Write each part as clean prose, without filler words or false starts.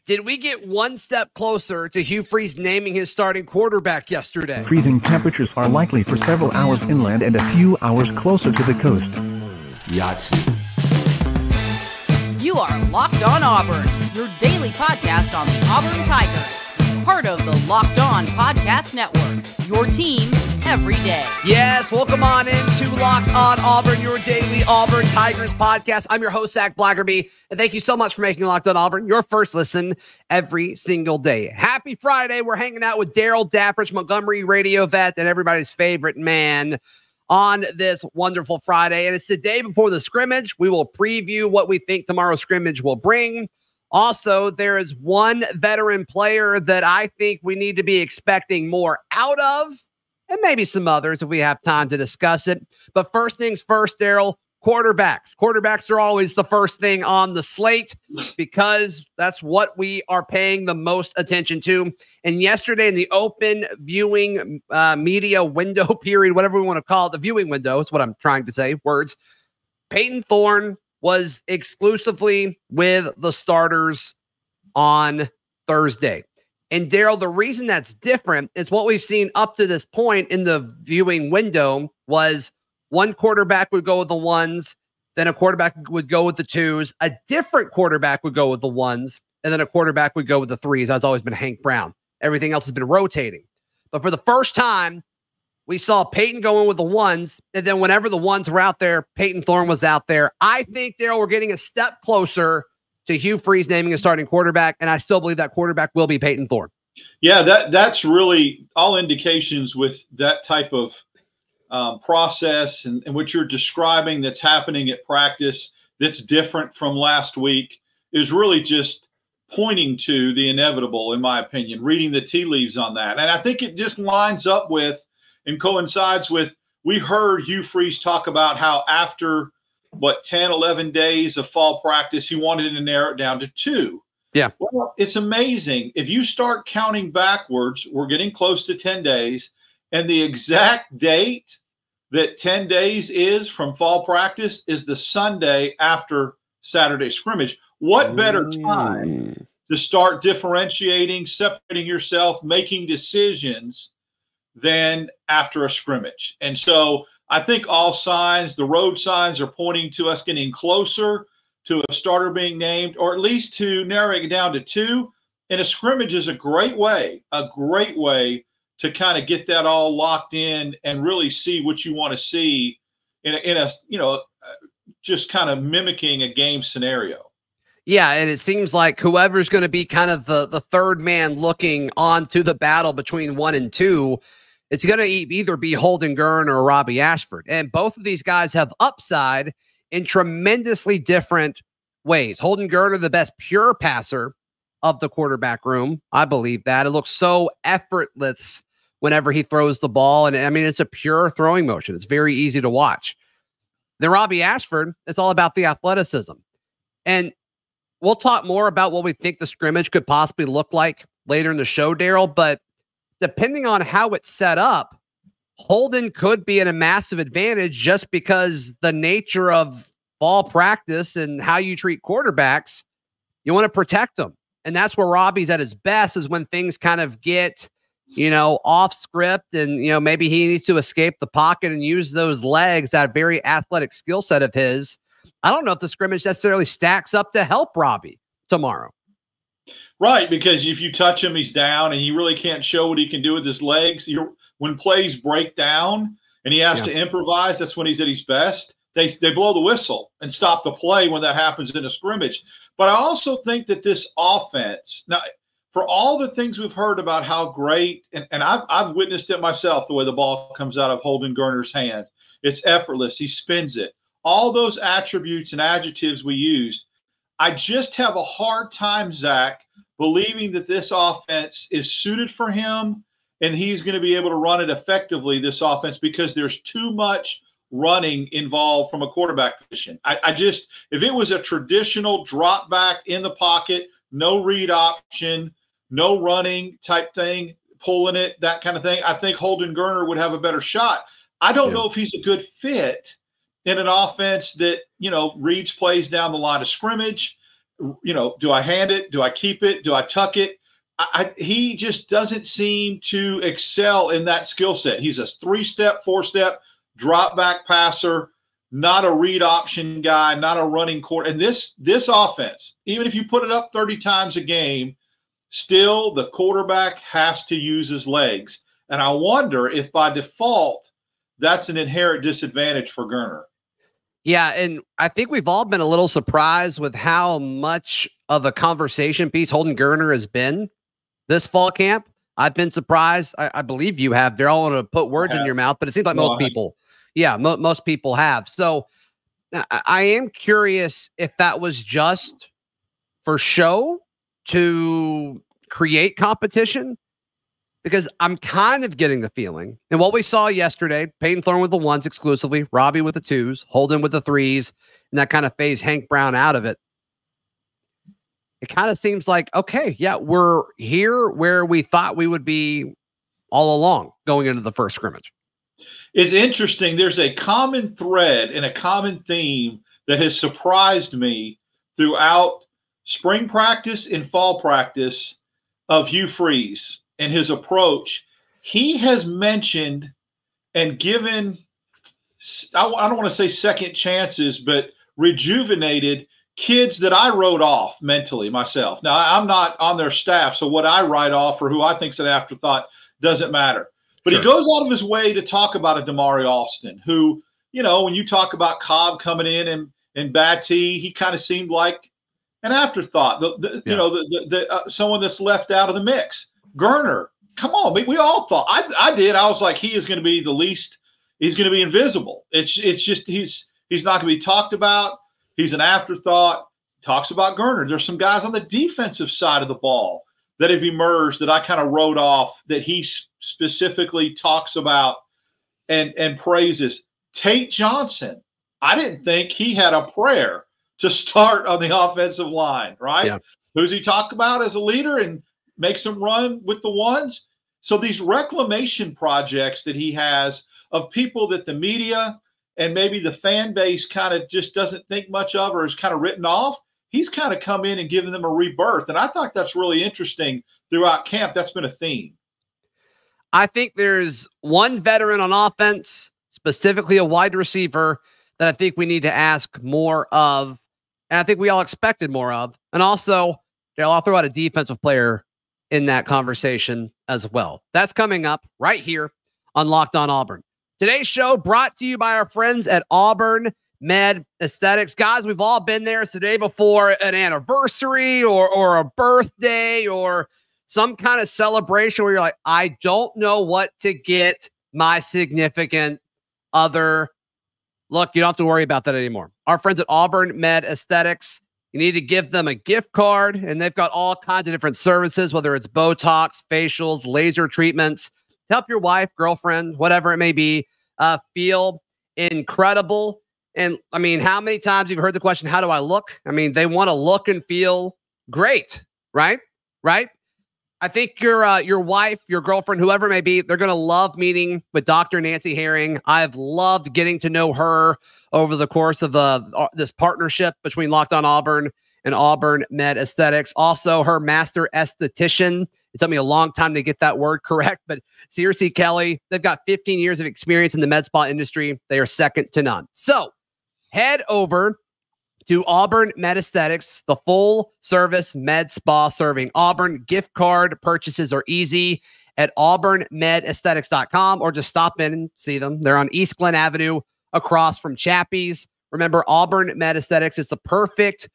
Did we get one step closer to Hugh Freeze naming his starting quarterback yesterday? Freezing temperatures are likely for several hours inland and a few hours closer to the coast. Yes. You are Locked On Auburn, your daily podcast on the Auburn Tigers. Part of the Locked On Podcast Network, your team every day. Yes, welcome on into Locked On Auburn, your daily Auburn Tigers podcast. I'm your host, Zac Blackerby, and thank you so much for making Locked On Auburn your first listen every single day. Happy Friday. We're hanging out with Darrell, Dapprich, Montgomery, radio vet, and everybody's favorite man on this wonderful Friday. And it's the day before the scrimmage. We will preview what we think tomorrow's scrimmage will bring. Also, there is one veteran player that I think we need to be expecting more out of, and maybe some others if we have time to discuss it. But first things first, Darrell, quarterbacks. Quarterbacks are always the first thing on the slate because that's what we are paying the most attention to. And yesterday in the open viewing media window period, whatever we want to call it, the viewing window is what I'm trying to say, words, Payton Thorne was exclusively with the starters on Thursday. And Darrell, the reason that's different is what we've seen up to this point in the viewing window was one quarterback would go with the ones, then a quarterback would go with the twos, a different quarterback would go with the ones, and then a quarterback would go with the threes. That's always been Hank Brown. Everything else has been rotating. But for the first time, we saw Peyton go in with the ones, and then whenever the ones were out there, Payton Thorne was out there. I think, Darrell, we're getting a step closer to Hugh Freeze naming a starting quarterback, and I still believe that quarterback will be Payton Thorne. Yeah, that's really all indications with that type of process and what you're describing that's happening at practice that's different from last week is really just pointing to the inevitable, in my opinion, reading the tea leaves on that. And I think it just lines up with and coincides with, we heard Hugh Freeze talk about how after, 10, 11 days of fall practice, he wanted to narrow it down to 2. Yeah. Well, it's amazing. If you start counting backwards, we're getting close to 10 days, and the exact date that 10 days is from fall practice is the Sunday after Saturday scrimmage. What better time to start differentiating, separating yourself, making decisions than after a scrimmage? And so I think all signs, the road signs, are pointing to us getting closer to a starter being named, or at least to narrowing it down to 2. And a scrimmage is a great way to kind of get that all locked in and really see what you want to see in a just kind of mimicking a game scenario. Yeah, and it seems like whoever's going to be kind of the third man looking onto the battle between 1 and 2, it's going to either be Holden Geriner or Robby Ashford. And both of these guys have upside in tremendously different ways. Holden Geriner, the best pure passer of the quarterback room. I believe that. It looks so effortless whenever he throws the ball. And I mean, it's a pure throwing motion. It's very easy to watch. Then Robby Ashford, it's all about the athleticism. And we'll talk more about what we think the scrimmage could possibly look like later in the show, Darrell. But depending on how it's set up, Holden could be at a massive advantage just because the nature of fall practice and how you treat quarterbacks, you want to protect them. And that's where Robbie's at his best, is when things kind of get, off script and, maybe he needs to escape the pocket and use those legs, that very athletic skill set of his. I don't know if the scrimmage necessarily stacks up to help Robbie tomorrow. Right, because if you touch him, he's down, and he really can't show what he can do with his legs. When plays break down and he has to improvise, that's when he's at his best. They blow the whistle and stop the play when that happens in a scrimmage. But I also think that this offense, now, for all the things we've heard about how great, and I've witnessed it myself, the way the ball comes out of Holden Geriner's hand. It's effortless. He spins it. All those attributes and adjectives we used, I just have a hard time, Zac, believing that this offense is suited for him and he's going to be able to run it effectively, this offense, because there's too much running involved from a quarterback position. If it was a traditional drop back in the pocket, no read option, no running type thing, pulling it, that kind of thing, I think Holden Geriner would have a better shot. I don't know if he's a good fit in an offense that, reads plays down the line of scrimmage, do I hand it? Do I keep it? Do I tuck it? He just doesn't seem to excel in that skill set. He's a 3-step, 4-step drop back passer, not a read option guy, not a running court. And this offense, even if you put it up 30 times a game, still the quarterback has to use his legs. And I wonder if by default, that's an inherent disadvantage for Geriner. Yeah, and I think we've all been a little surprised with how much of a conversation piece Holden Geriner has been this fall camp. I've been surprised. I believe you have. They're all going to put words in your mouth, but it seems like most people. Yeah, most people have. So I am curious if that was just for show to create competition, because I'm kind of getting the feeling, and what we saw yesterday, Payton Thorne with the 1s exclusively, Robbie with the 2s, Holden with the 3s, and that kind of phased Hank Brown out of it. It kind of seems like, okay, yeah, we're here where we thought we would be all along going into the first scrimmage. It's interesting. There's a common thread and a common theme that has surprised me throughout spring practice and fall practice of Hugh Freeze and his approach. He has mentioned and given, I don't want to say second chances, but rejuvenated kids that I wrote off mentally myself. Now, I'm not on their staff, so what I write off or who I think's an afterthought doesn't matter. But He goes out of his way to talk about a Damari Alston, who, when you talk about Cobb coming in and Batty, he kind of seemed like an afterthought. Someone that's left out of the mix. Geriner, come on, we all thought. I did. I was like, he is going to be the least. He's going to be invisible. It's just he's not going to be talked about. He's an afterthought. Talks about Geriner. There's some guys on the defensive side of the ball that have emerged that I kind of wrote off that he specifically talks about and praises. Tate Johnson, I didn't think he had a prayer to start on the offensive line, right? Yeah. Who's he talk about as a leader and makes him run with the 1s? So these reclamation projects that he has of people that the media and maybe the fan base kind of just doesn't think much of or is kind of written off, he's kind of come in and given them a rebirth. And I thought that's really interesting throughout camp. That's been a theme. I think there's one veteran on offense, specifically a wide receiver, that I think we need to ask more of. And I think we all expected more of. And also, I'll throw out a defensive player in that conversation as well. That's coming up right here on Locked On Auburn. Today's show brought to you by our friends at Auburn Med Aesthetics. Guys, we've all been there. It's the day before an anniversary or a birthday or some kind of celebration where you're like, I don't know what to get my significant other. Look, you don't have to worry about that anymore. Our friends at Auburn Med Aesthetics, you need to give them a gift card, and they've got all kinds of different services, whether it's Botox, facials, laser treatments, to help your wife, girlfriend, whatever it may be, feel incredible. And I mean, how many times you've heard the question, how do I look? I mean, they want to look and feel great, right? Right? I think your wife, your girlfriend, whoever it may be, they're going to love meeting with Dr. Nancy Herring. I've loved getting to know her over the course of this partnership between Locked On Auburn and Auburn Med Aesthetics. Also, her master esthetician. It took me a long time to get that word correct, but Circe Kelly, they've got 15 years of experience in the med spa industry. They are second to none. So head over to Auburn Med Aesthetics, the full service med spa serving Auburn. Gift card purchases are easy at auburnmedaesthetics.com, or just stop in and see them. They're on East Glen Avenue across from Chappie's. Remember, Auburn Med Aesthetics is the perfect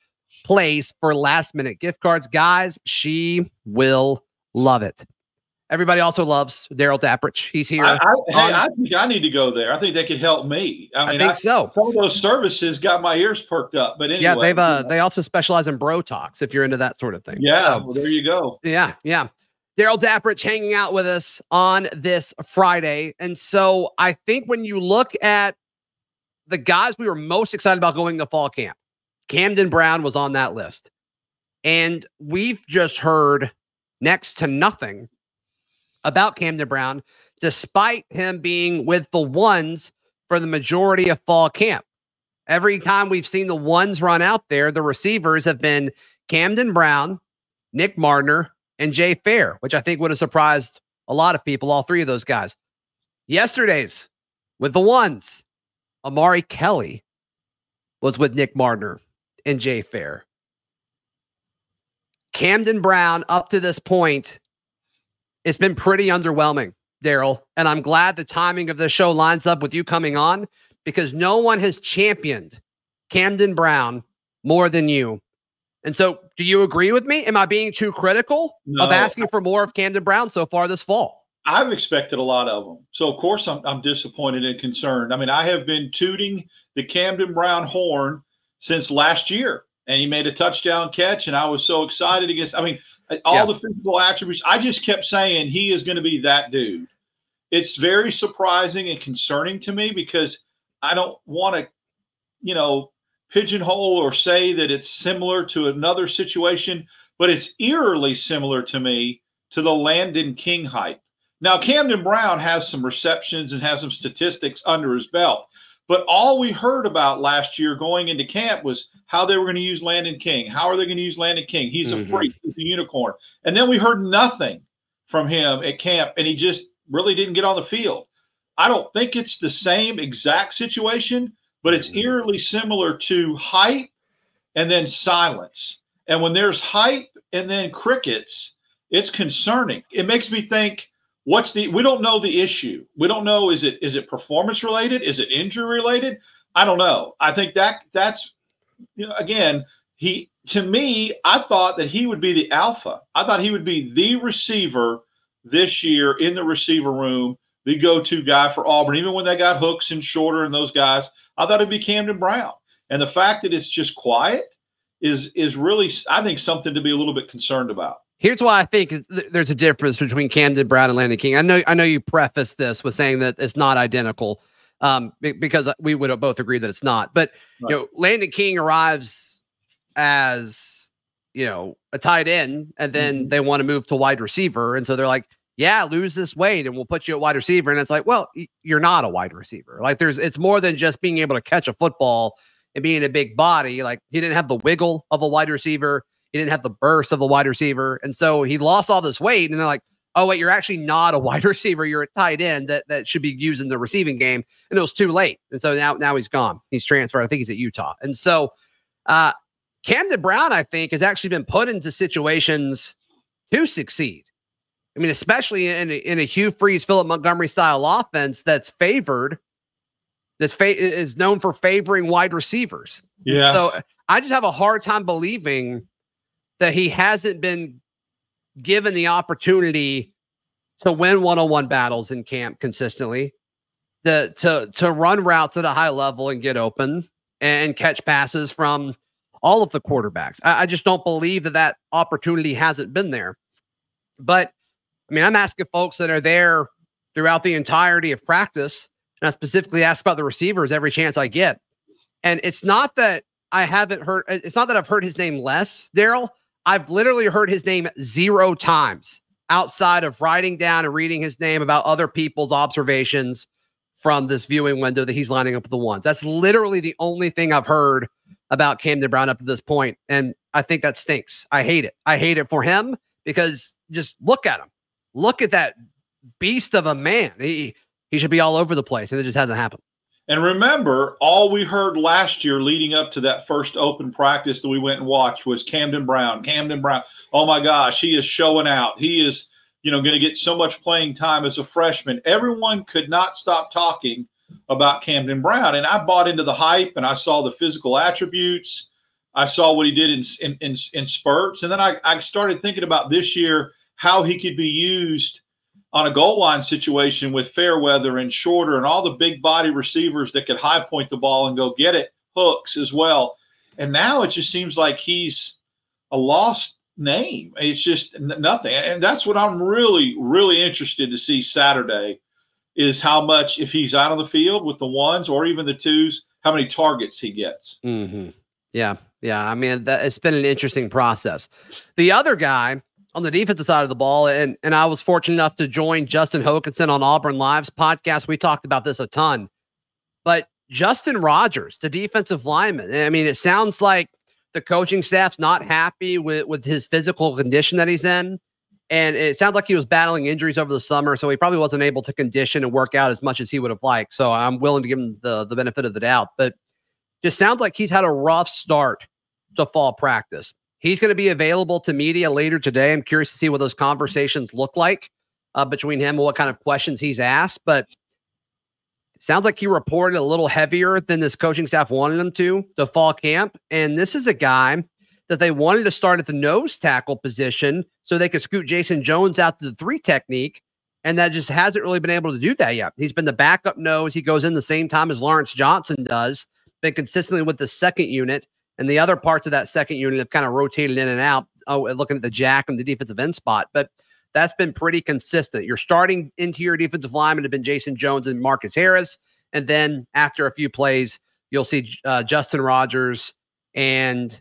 place for last minute gift cards. Guys, she will love it. Everybody also loves Darrell Dapprich. He's here. I think I need to go there. I think they could help me. I think so. Some of those services got my ears perked up. But anyway, yeah, they also specialize in Botox if you're into that sort of thing. Yeah, so, well, there you go. Yeah. Darrell Dapprich hanging out with us on this Friday. And so I think when you look at the guys we were most excited about going to fall camp, Camden Brown was on that list. And we've just heard next to nothing about Camden Brown, despite him being with the 1s for the majority of fall camp. Every time we've seen the 1s run out there, the receivers have been Camden Brown, Nick Mardner, and Jay Fair, which I think would have surprised a lot of people, all three of those guys. Yesterday's with the ones, Amari Kelly was with Nick Mardner and Jay Fair. Camden Brown, up to this point, it's been pretty underwhelming, Darrell, and I'm glad the timing of the show lines up with you coming on, because no one has championed Camden Brown more than you. And so, do you agree with me? Am I being too critical of asking for more of Camden Brown so far this fall? I've expected a lot of them. So, of course, I'm disappointed and concerned. I mean, I have been tooting the Camden Brown horn since last year, and he made a touchdown catch, and I was so excited against – I mean, all the physical attributes. I just kept saying he is going to be that dude. It's very surprising and concerning to me because I don't want to, pigeonhole or say that it's similar to another situation, but it's eerily similar to me to the Landon King hype. Now, Camden Brown has some receptions and has some statistics under his belt, but all we heard about last year going into camp was how they were going to use Landon King. How are they going to use Landon King? He's a freak. He's a unicorn. And then we heard nothing from him at camp, and he just really didn't get on the field. I don't think it's the same exact situation, but it's eerily similar to hype and then silence. And when there's hype and then crickets, it's concerning. It makes me think, we don't know the issue. We don't know, is it performance related? Is it injury related? I don't know. I think that's, again, to me, I thought that he would be the alpha. I thought he would be the receiver this year in the receiver room, the go-to guy for Auburn. Even when they got Hooks and Shorter and those guys, I thought it'd be Camden Brown. And the fact that it's just quiet is really, I think, something to be a little bit concerned about. Here's why I think there's a difference between Camden Brown and Landon King. I know you prefaced this with saying that it's not identical, because we would have both agreed that it's not. But Landon King arrives as a tight end, and then they want to move to wide receiver, and so they're like, "Yeah, lose this weight, and we'll put you at wide receiver." And it's like, well, you're not a wide receiver. Like, it's more than just being able to catch a football and being a big body. Like, he didn't have the wiggle of a wide receiver. He didn't have the burst of a wide receiver. And so he lost all this weight, and they're like, oh, wait, you're actually not a wide receiver. You're a tight end that should be used in the receiving game. And it was too late. And so now he's gone. He's transferred. I think he's at Utah. And so Camden Brown, I think, has actually been put into situations to succeed. I mean, especially in a Hugh Freeze, Philip Montgomery style offense that's favored, is known for favoring wide receivers. Yeah. So I just have a hard time believing that he hasn't been given the opportunity to win one-on-one battles in camp consistently, to run routes at a high level and get open and catch passes from all of the quarterbacks. I just don't believe that opportunity hasn't been there. But I mean, I'm asking folks that are there throughout the entirety of practice, and I specifically ask about the receivers every chance I get. And it's not that I've heard his name less, Darrell. I've literally heard his name 0 times outside of writing down and reading his name about other people's observations from this viewing window that he's lining up with the ones. That's literally the only thing I've heard about Camden Brown up to this point. And I think that stinks. I hate it. I hate it for him, because just look at him. Look at that beast of a man. He should be all over the place, and it just hasn't happened. And remember, all we heard last year leading up to that first open practice that we went and watched was Camden Brown. Camden Brown. Oh, my gosh, he is showing out. He is, going to get so much playing time as a freshman. Everyone could not stop talking about Camden Brown. And I bought into the hype, and I saw the physical attributes. I saw what he did in spurts. And then I started thinking about this year, how he could be used on a goal line situation with Fairweather and Shorter and all the big body receivers that could high point the ball and go get it, Hooks as well. And now it just seems like he's a lost name. It's just nothing. And that's what I'm really, really interested to see Saturday, is how much, if he's out on the field with the ones or even the twos, how many targets he gets. Mm-hmm. Yeah. I mean, it's been an interesting process. The other guy on the defensive side of the ball, and I was fortunate enough to join Justin Hokanson on Auburn Live's podcast. We talked about this a ton. But Justin Rogers, the defensive lineman, I mean, it sounds like the coaching staff's not happy with his physical condition that he's in. And it sounds like he was battling injuries over the summer, so he probably wasn't able to condition and work out as much as he would have liked. So I'm willing to give him the benefit of the doubt. But just sounds like he's had a rough start to fall practice. He's going to be available to media later today. I'm curious to see what those conversations look like between him and what kind of questions he's asked. But it sounds like he reported a little heavier than this coaching staff wanted him to fall camp. And this is a guy that they wanted to start at the nose tackle position so they could scoot Jason Jones out to the 3 technique, and that just hasn't really been able to do that yet. He's been the backup nose. He goes in the same time as Lawrence Johnson does, been consistently with the second unit, and the other parts of that second unit have kind of rotated in and out, looking at the jack and the defensive end spot. But that's been pretty consistent. Your starting interior defensive linemen have been Jason Jones and Marcus Harris, and then after a few plays, you'll see Justin Rogers and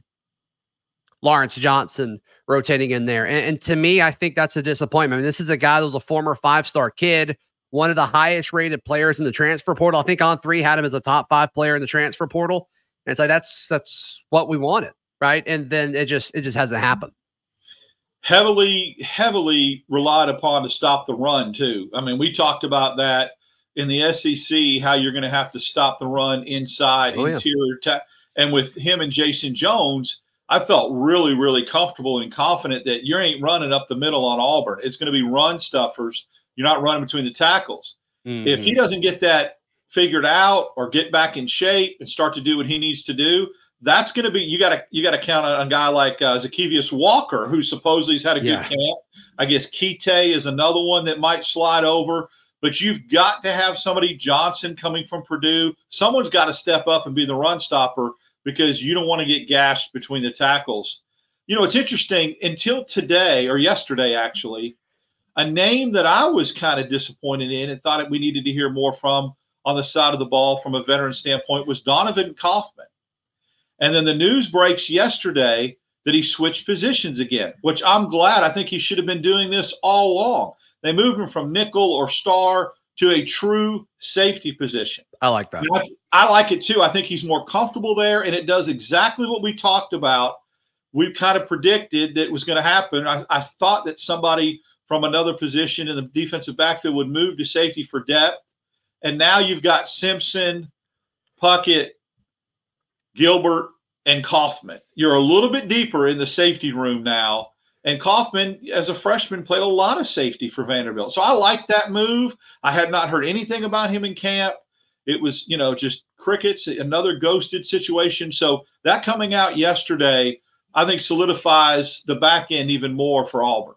Lawrence Johnson rotating in there. And to me, I think that's a disappointment. I mean, this is a guy that was a former 5-star kid, one of the highest rated players in the transfer portal. I think On3 had him as a top 5 player in the transfer portal. And it's like, that's what we wanted, right? And then it just hasn't happened. Heavily relied upon to stop the run too. I mean, we talked about that in the SEC, how you're going to have to stop the run inside, interior. And with him and Jason Jones, I felt really, really comfortable and confident that you ain't running up the middle on Auburn. It's going to be run stuffers. You're not running between the tackles. Mm-hmm. If he doesn't get that figured out or get back in shape and start to do what he needs to do, that's going to be, you got to count on a guy like Zacchaeus Walker, who supposedly has had a good camp. I guess Kite is another one that might slide over. But you've got to have somebody, Johnson coming from Purdue. Someone's got to step up and be the run stopper, because you don't want to get gashed between the tackles. You know, it's interesting, until today, or yesterday actually, a name that I was kind of disappointed in and thought we needed to hear more from on the side of the ball from a veteran standpoint was Donovan Kaufman. And then the news breaks yesterday that he switched positions again, which I'm glad. I think he should have been doing this all along. They moved him from nickel or star to a true safety position. I like that. I like it too. I think he's more comfortable there, and it does exactly what we talked about. We kind of predicted that it was going to happen. I thought that somebody from another position in the defensive backfield would move to safety for depth. And now you've got Simpson, Puckett, Gilbert, and Kaufman. You're a little bit deeper in the safety room now. And Kaufman, as a freshman, played a lot of safety for Vanderbilt. So I like that move. I had not heard anything about him in camp. It was, you know, just crickets, another ghosted situation. So that coming out yesterday, I think solidifies the back end even more for Auburn.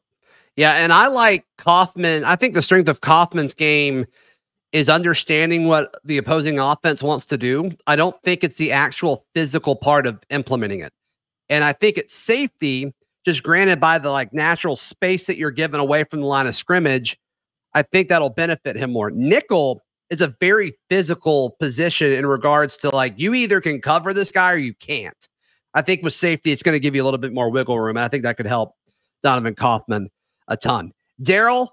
Yeah, and I like Kaufman. I think the strength of Kaufman's game is understanding what the opposing offense wants to do. I don't think it's the actual physical part of implementing it. And I think it's safety, just granted by the natural space that you're giving away from the line of scrimmage. I think that'll benefit him more. Nickel is a very physical position in regards to you either can cover this guy or you can't. I think with safety, it's going to give you a little bit more wiggle room. And I think that could help Donovan Kaufman a ton. Darrell,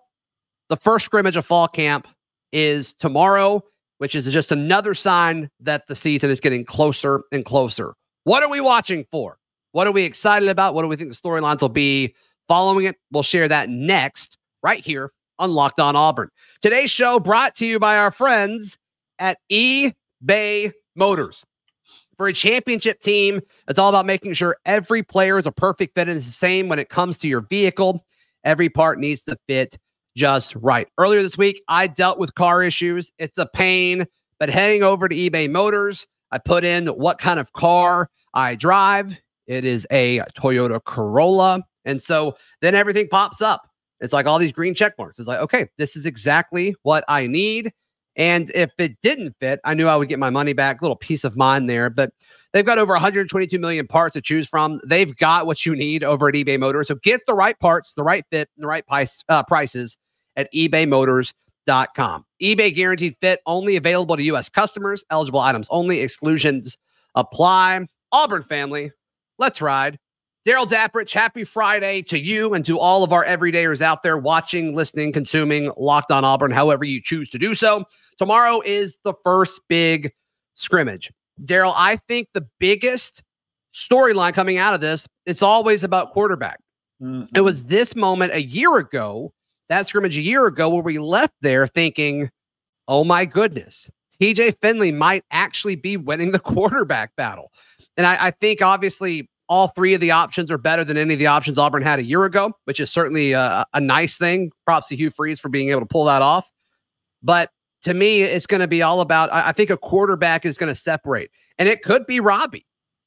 the first scrimmage of fall camp is tomorrow, which is just another sign that the season is getting closer and closer. What are we watching for? What are we excited about? What do we think the storylines will be following it? We'll share that next, right here on Locked On Auburn. Today's show brought to you by our friends at eBay Motors. For a championship team, it's all about making sure every player is a perfect fit and it's the same when it comes to your vehicle. Every part needs to fit just right. Earlier this week, I dealt with car issues. It's a pain, but heading over to eBay Motors, I put in what kind of car I drive. It is a Toyota Corolla. And so then everything pops up. It's like all these green check marks. It's like, okay, this is exactly what I need. And if it didn't fit, I knew I would get my money back. A little peace of mind there. But they've got over 122 million parts to choose from. They've got what you need over at eBay Motors. So get the right parts, the right fit, and the right prices at ebaymotors.com. eBay Guaranteed Fit, only available to U.S. customers. Eligible items only. Exclusions apply. Auburn family, let's ride. Darrell Dapprich, happy Friday to you and to all of our everydayers out there watching, listening, consuming Locked On Auburn, however you choose to do so. Tomorrow is the first big scrimmage. Darrell, I think the biggest storyline coming out of this, it's always about quarterback. Mhm. It was this moment a year ago, that scrimmage a year ago, where we left there thinking, oh my goodness, TJ Finley might actually be winning the quarterback battle. And I think obviously all three of the options are better than any of the options Auburn had a year ago, which is certainly a nice thing. Props to Hugh Freeze for being able to pull that off. But to me, it's going to be all about, I think a quarterback is going to separate. And it could be Robbie.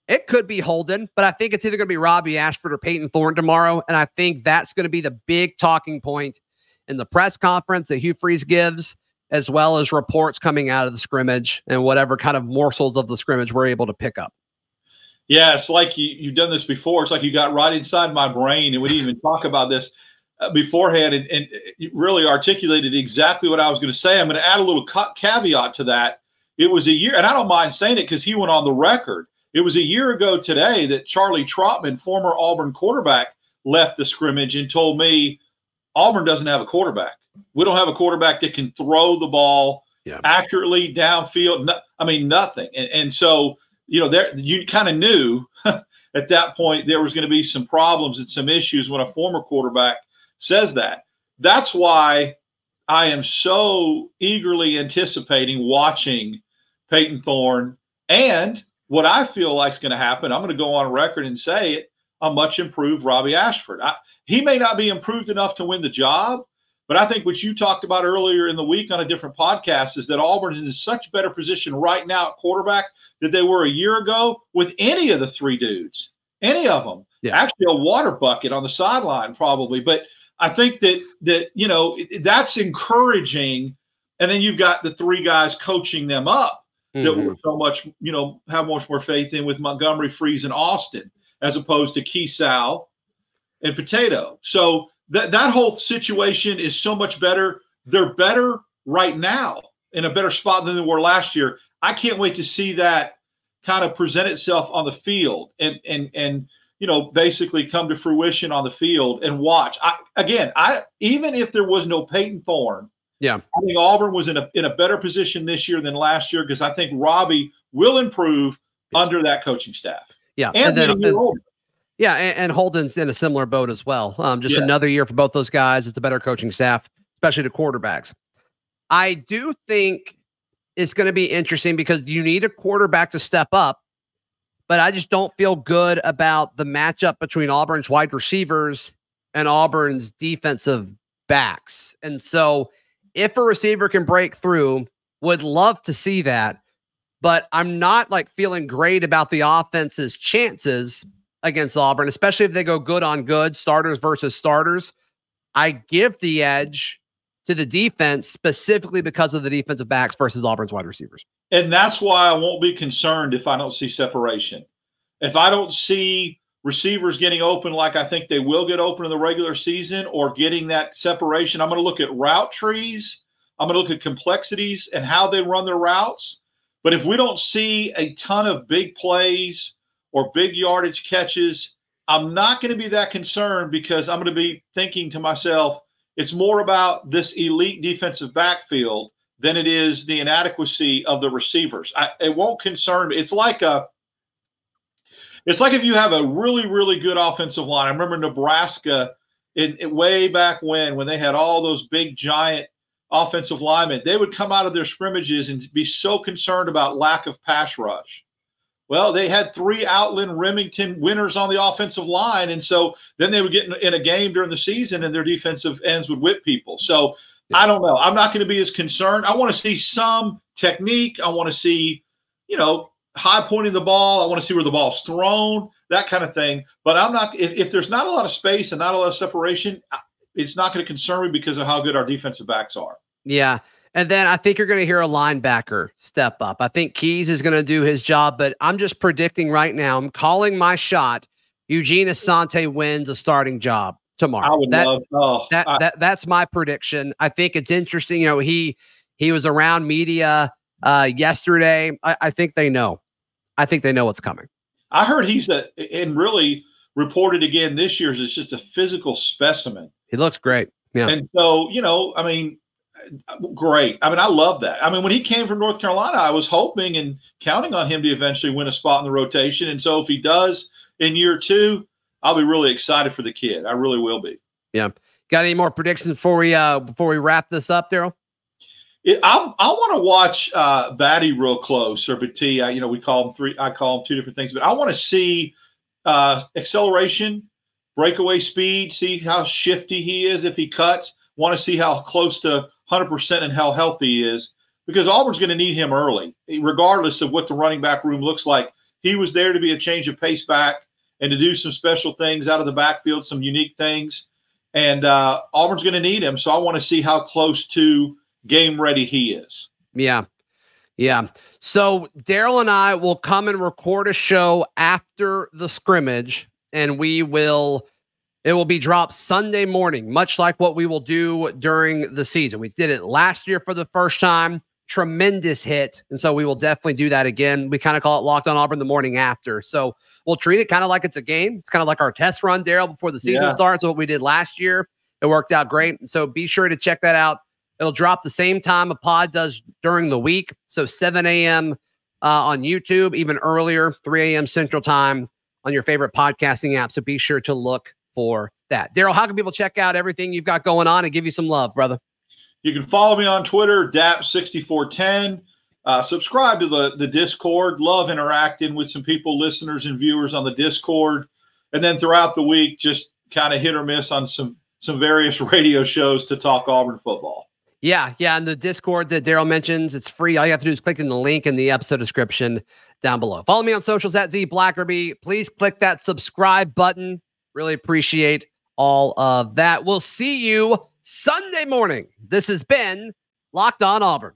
It could be Holden, but I think it's either going to be Robby Ashford or Payton Thorne tomorrow. And I think that's going to be the big talking point in the press conference that Hugh Freeze gives, as well as reports coming out of the scrimmage and whatever kind of morsels of the scrimmage we're able to pick up. Yeah, it's like you've done this before. It's like you got right inside my brain, and we didn't even talk about this beforehand, and you really articulated exactly what I was going to say. I'm going to add a little caveat to that. It was a year, and I don't mind saying it because he went on the record. It was a year ago today that Charlie Trotman, former Auburn quarterback, left the scrimmage and told me Auburn doesn't have a quarterback. We don't have a quarterback that can throw the ball accurately downfield. I mean, nothing. And so, there you kind of knew at that point there was going to be some problems and some issues when a former quarterback says that. That's why I am so eagerly anticipating watching Payton Thorne, and what I feel like is going to happen, I'm going to go on record and say it, a much improved Robby Ashford. He may not be improved enough to win the job, but I think what you talked about earlier in the week on a different podcast is that Auburn is in such better position right now at quarterback than they were a year ago with any of the three dudes, any of them. Yeah. Actually, a water bucket on the sideline probably. But I think that that's encouraging. And then you've got the three guys coaching them up that we're so much, have much more faith in with Montgomery, Freeze, and Austin, as opposed to Keesau and Potato. So that whole situation is so much better. They're better right now, in a better spot than they were last year. I can't wait to see that kind of present itself on the field and basically come to fruition on the field and watch. Even if there was no Payton Thorne, I think Auburn was in a better position this year than last year, because I think Robbie will improve under that coaching staff. Yeah, and then older. Yeah, and Holden's in a similar boat as well. Another year for both those guys. It's a better coaching staff, especially the quarterbacks. I do think it's going to be interesting because you need a quarterback to step up, but I just don't feel good about the matchup between Auburn's wide receivers and Auburn's defensive backs. And so if a receiver can break through, would love to see that, but I'm not feeling great about the offense's chances against Auburn, especially if they go good on good, starters versus starters. I give the edge to the defense specifically because of the defensive backs versus Auburn's wide receivers. And that's why I won't be concerned if I don't see separation. If I don't see receivers getting open like I think they will get open in the regular season, or getting that separation, I'm going to look at route trees. I'm going to look at complexities and how they run their routes. But if we don't see a ton of big plays or big yardage catches, I'm not going to be that concerned, because I'm going to be thinking to myself, it's more about this elite defensive backfield than it is the inadequacy of the receivers. It won't concern me. It's like if you have a really, really good offensive line. I remember Nebraska way back when they had all those big, giant offensive linemen. They would come out of their scrimmages and be so concerned about lack of pass rush. Well, they had 3 Outland Remington winners on the offensive line, and so then they would get in a game during the season and their defensive ends would whip people. So I don't know. I'm not going to be as concerned. I want to see some technique. I want to see, high pointing the ball. I want to see where the ball's thrown, that kind of thing. But I'm not. If there's not a lot of space and not a lot of separation, it's not going to concern me because of how good our defensive backs are. Yeah. And then I think you're going to hear a linebacker step up. I think Keys is going to do his job, but I'm just predicting right now. I'm calling my shot. Eugene Asante wins a starting job tomorrow. I would that's my prediction. I think it's interesting. He was around media yesterday. I think they know. I think they know what's coming. I heard and really reported again this year, is just a physical specimen. He looks great. Yeah. And so, Great. I mean, I love that. I mean, when he came from North Carolina, I was hoping and counting on him to eventually win a spot in the rotation. And so if he does in year 2, I'll be really excited for the kid. I really will be. Yeah. Got any more predictions before we wrap this up, Darrell? I want to watch Batty real close, or Batty. We call him 3. I call him 2 different things, but I want to see acceleration, breakaway speed, see how shifty he is if he cuts. Want to see how close to 100% and how healthy he is, because Auburn's going to need him early, regardless of what the running back room looks like. He was there to be a change of pace back and to do some special things out of the backfield, some unique things. And Auburn's going to need him. So I want to see how close to game ready he is. Yeah. Yeah. So Darrell and I will come and record a show after the scrimmage, and it will be dropped Sunday morning, much like what we will do during the season. We did it last year for the first time. Tremendous hit. And so we will definitely do that again. We kind of call it Locked On Auburn the morning after. So we'll treat it kind of like it's a game. It's kind of like our test run, Darrell, before the season starts. What we did last year. It worked out great. So be sure to check that out. It'll drop the same time a pod does during the week. So 7 a.m. On YouTube, even earlier, 3 a.m. Central Time on your favorite podcasting app. So be sure to look for that. Darrell, how can people check out everything you've got going on and give you some love, brother? You can follow me on Twitter, Dap6410. Subscribe to the Discord. Love interacting with some people, listeners and viewers on the Discord. And then throughout the week, just kind of hit or miss on some various radio shows to talk Auburn football. Yeah. And the Discord that Darrell mentions, it's free. All you have to do is click in the link in the episode description down below. Follow me on socials at Z Blackerby. Please click that subscribe button. Really appreciate all of that. We'll see you Sunday morning. This has been Locked On Auburn.